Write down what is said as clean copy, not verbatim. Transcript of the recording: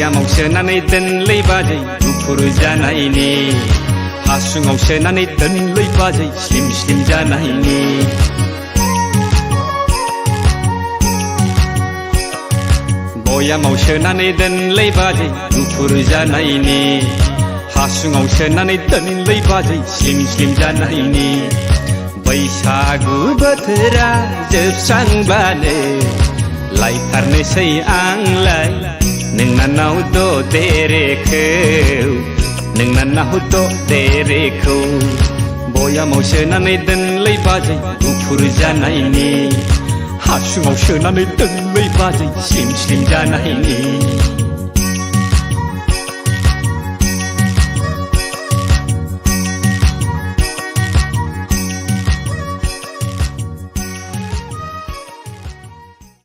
बयामाव सोनानै दोनलै बाजै गुफुर जानायनि हासुङाव सोनानै दोनलै बाजै स्लिम स्लिम जानायनि बयामाव सोनानै दोनलै बाजै गुफुर जानायनि हासुङाव सोनानै दोनलै बाजै स्लिम स्लिम जानायनि बैसागु बोथोरा जोबस्रांब्लानो लायथारनोसै आंलाय नोंनानाव ददेरेखौ नोंनानाव ददेरेखौ बयामाव सोनानै दोनलै बाजै गुफुर जानायनि हासुङाव सोनानै दोनलै बाजै स्लिम स्लिम जानायनि